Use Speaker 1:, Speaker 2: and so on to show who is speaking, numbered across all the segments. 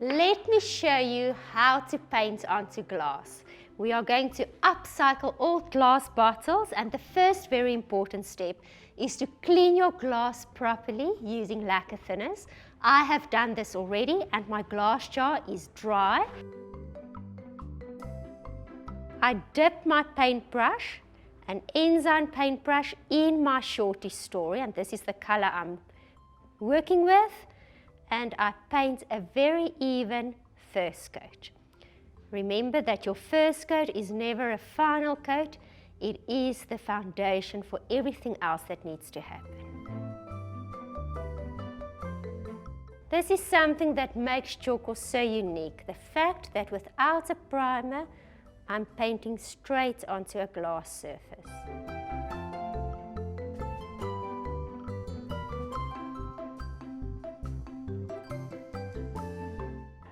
Speaker 1: Let me show you how to paint onto glass. We are going to upcycle old glass bottles, and the first very important step is to clean your glass properly using lacquer thinners. I have done this already and my glass jar is dry. I dip my paintbrush, an enzyme paintbrush, in my shorty story, and this is the color I'm working with, and I paint a very even first coat. Remember that your first coat is never a final coat, it is the foundation for everything else that needs to happen. This is something that makes Tjhoko so unique, the fact that without a primer, I'm painting straight onto a glass surface.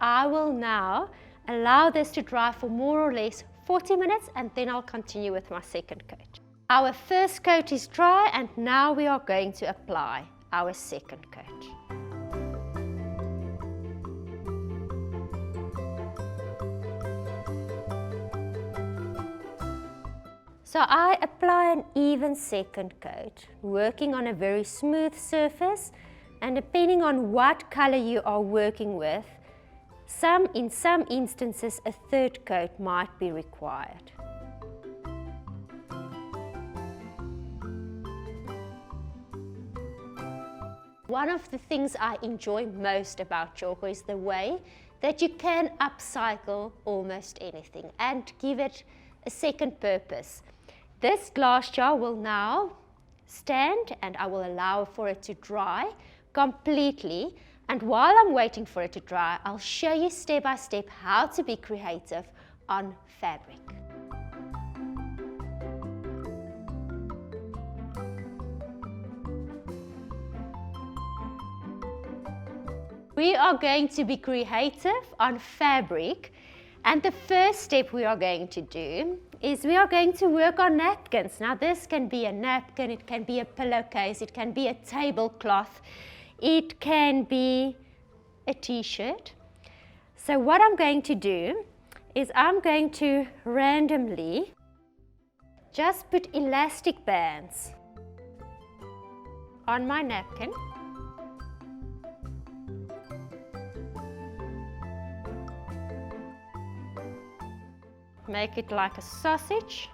Speaker 1: I will now allow this to dry for more or less 40 minutes and then I'll continue with my second coat. Our first coat is dry and now we are going to apply our second coat. So I apply an even second coat, working on a very smooth surface, and depending on what color you are working with, in some instances a third coat might be required. One of the things I enjoy most about Tjhoko is the way that you can upcycle almost anything and give it a second purpose. This glass jar will now stand and I will allow for it to dry completely. And while I'm waiting for it to dry, I'll show you step by step how to be creative on fabric. We are going to be creative on fabric, and the first step we are going to do is we are going to work on napkins. Now this can be a napkin, it can be a pillowcase, it can be a tablecloth, it can be a t-shirt. So what I'm going to do is I'm going to randomly just put elastic bands on my napkin. Make it like a sausage.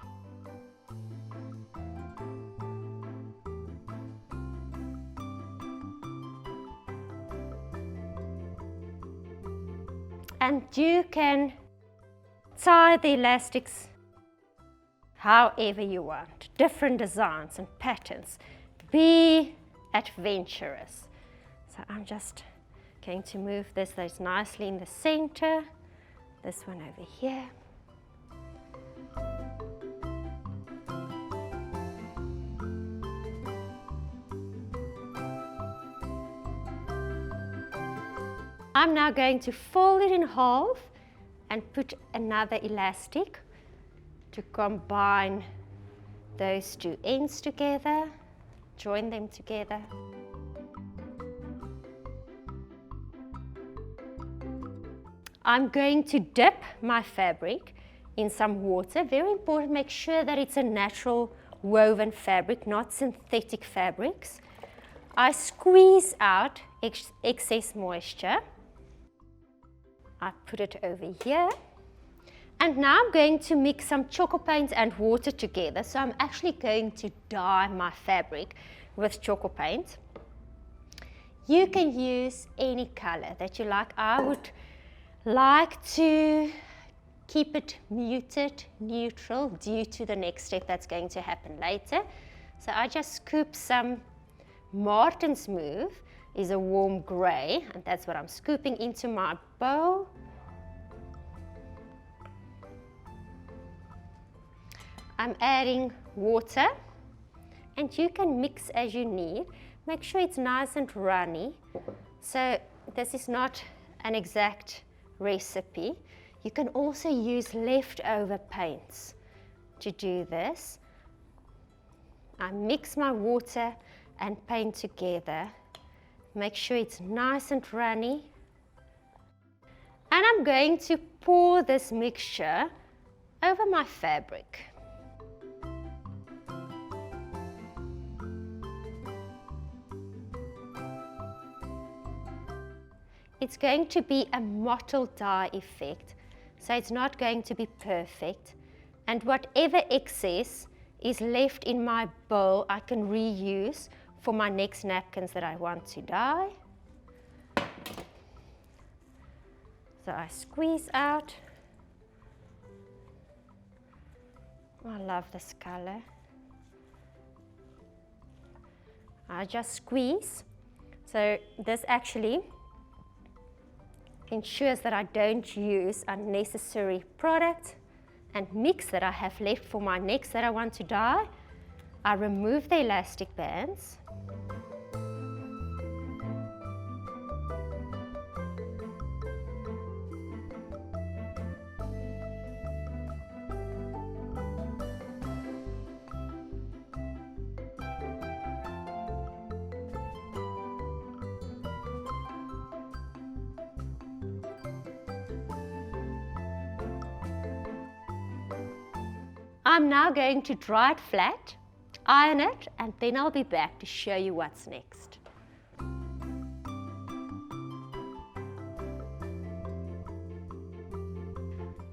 Speaker 1: And you can tie the elastics however you want, different designs and patterns. Be adventurous. So I'm just going to move this nicely in the center, this one over here. I'm now going to fold it in half and put another elastic to combine those two ends together, join them together. I'm going to dip my fabric in some water. Very important, make sure that it's a natural woven fabric, not synthetic fabrics. I squeeze out excess moisture. I put it over here, and now I'm going to mix some Tjhoko paint and water together. So I'm actually going to dye my fabric with Tjhoko paint. You can use any color that you like. I would like to keep it muted, neutral, due to the next step that's going to happen later. So I just scoop some Martin's Move, is a warm grey, and that's what I'm scooping into my bowl. I'm adding water, and you can mix as you need. Make sure it's nice and runny. So this is not an exact recipe. You can also use leftover paints to do this. I mix my water and paint together. Make sure it's nice and runny. And I'm going to pour this mixture over my fabric. It's going to be a mottled dye effect, so it's not going to be perfect. And whatever excess is left in my bowl, I can reuse for my next napkins that I want to dye. So I squeeze out. I love this color. I just squeeze. So this actually ensures that I don't use unnecessary product and mix that I have left for my next that I want to dye. I remove the elastic bands. I'm now going to dry it flat, iron it, and then I'll be back to show you what's next.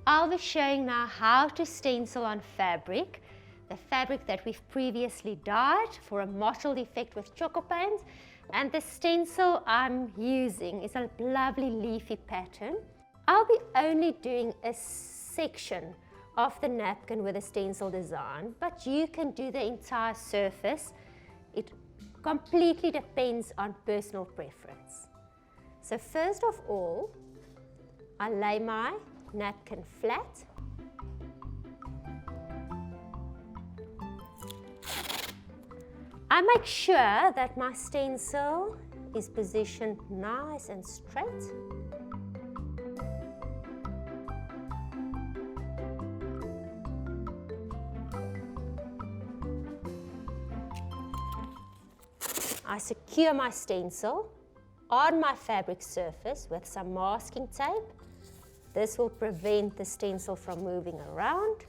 Speaker 1: I'll be showing now how to stencil on fabric, the fabric that we've previously dyed for a mottled effect with Tjhoko Paint. And the stencil I'm using is a lovely leafy pattern. I'll be only doing a section of the napkin with a stencil design, but you can do the entire surface. It completely depends on personal preference. So first of all, I lay my napkin flat. I make sure that my stencil is positioned nice and straight. I secure my stencil on my fabric surface with some masking tape. This will prevent the stencil from moving around,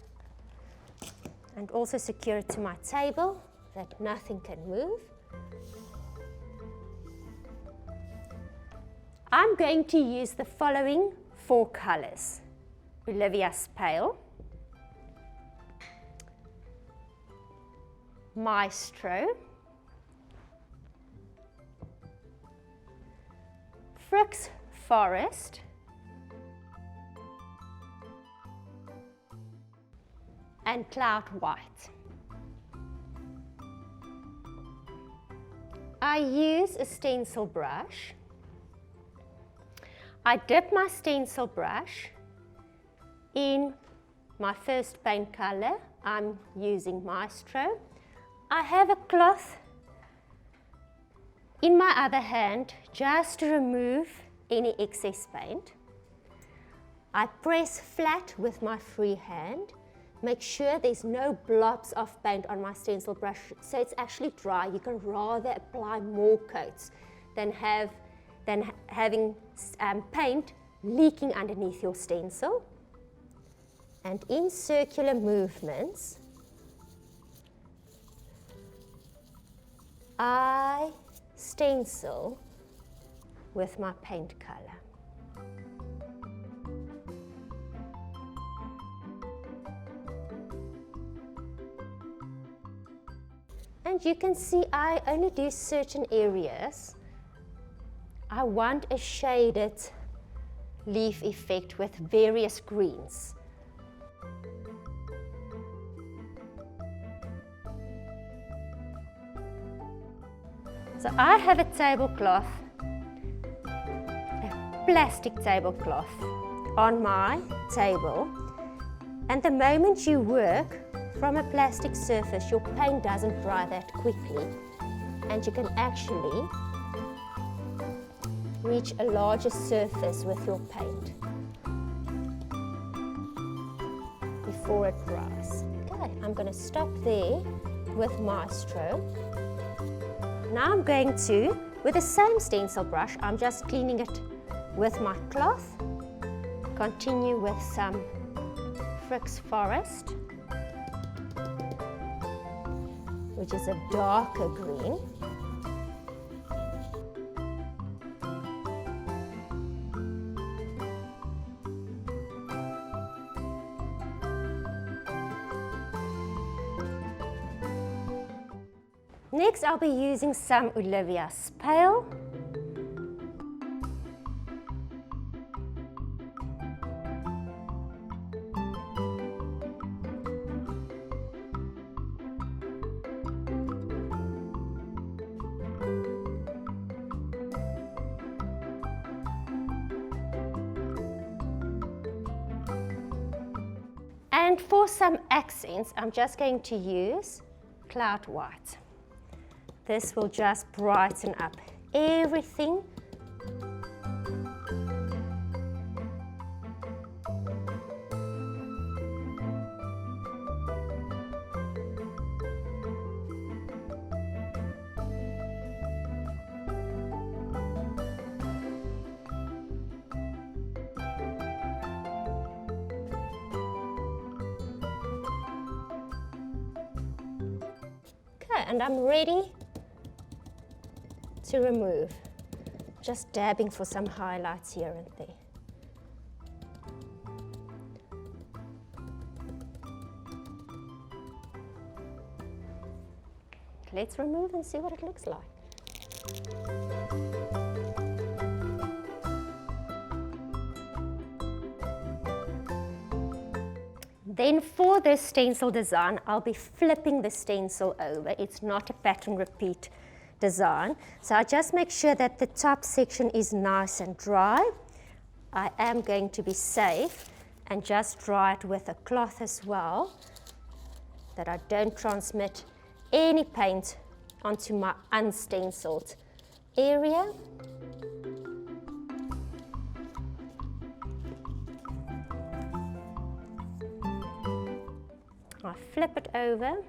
Speaker 1: and also secure it to my table that nothing can move. I'm going to use the following 4 colors: Olivia's Pale, Maestro, Frick's Forest, and Cloud White. I use a stencil brush. I dip my stencil brush in my first paint color. I'm using Maestro. I have a cloth in my other hand just to remove any excess paint. I press flat with my free hand. Make sure there's no blobs of paint on my stencil brush, so it's actually dry. You can rather apply more coats than having paint leaking underneath your stencil. And in circular movements, I stencil with my paint color. And you can see I only do certain areas. I want a shaded leaf effect with various greens. So I have a tablecloth, a plastic tablecloth on my table, and the moment you work from a plastic surface, your paint doesn't dry that quickly, and you can actually reach a larger surface with your paint before it dries. Okay, I'm going to stop there with Maestro. Now I'm going to, with the same stencil brush, I'm just cleaning it with my cloth. Continue with some Frick's Forest, which is a darker green. Next, I'll be using some Olivia's Pale. And for some accents, I'm just going to use Cloud White. This will just brighten up everything. Okay, and I'm ready to remove. Just dabbing for some highlights here and there. Let's remove and see what it looks like. Then for this stencil design, I'll be flipping the stencil over. It's not a pattern repeat design. So I just make sure that the top section is nice and dry. I am going to be safe and just dry it with a cloth as well, that I don't transmit any paint onto my unstenciled area. I flip it over.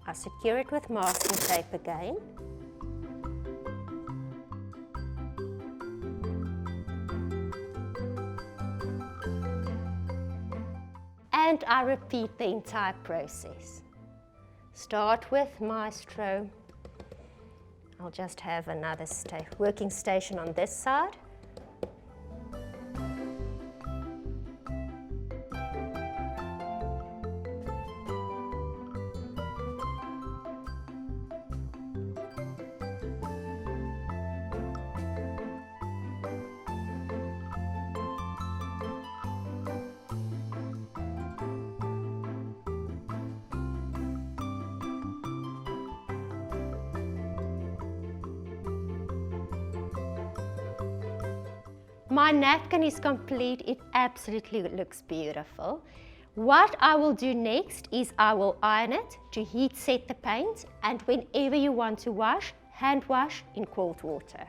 Speaker 1: I secure it with masking tape again. And I repeat the entire process. Start with Maestro. I'll just have another working station on this side. My napkin is complete. It absolutely looks beautiful. What I will do next is I will iron it to heat set the paint, and whenever you want to wash, hand wash in cold water.